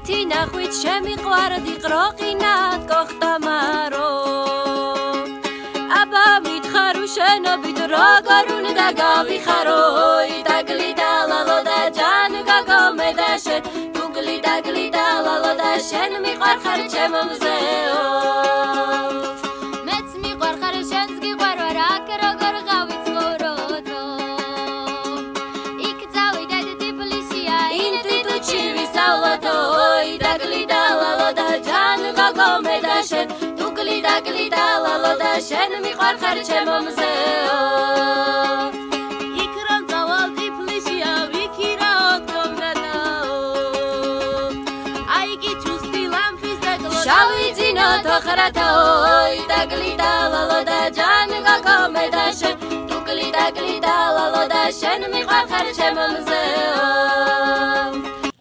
ერთი ნახვით შემიყვარდი ყროყინად კოხტამარო აბა მითხარო შენობით როგორ უნდა გავიხარო იტაგლიდა ლალო და ჯან გაგომედა შენ გლიდა ლალო და შენ მიყვარ ხარ ჩემო მზეო მეც მიყვარ ხარ შენს გიყვარვარ აქ როგორ გავიცხოვროდო იქ წავიდეთ თბილისია ინსტიტუტში ვისწავლოდო იტაგლიდა ლალო და ჯან გაგომედა შენ გლიდა ლალო და შენ მიყვარ ხარ ჩემო მზეო იქ რომ წავალ თბილისია ვიქირა შავი ძინო თოხრათო იტაგლიდა ლალო და ჯან გაგომედა შენ გლიდა ლალო და შენ მიყვარ ხარ ჩემო მზეო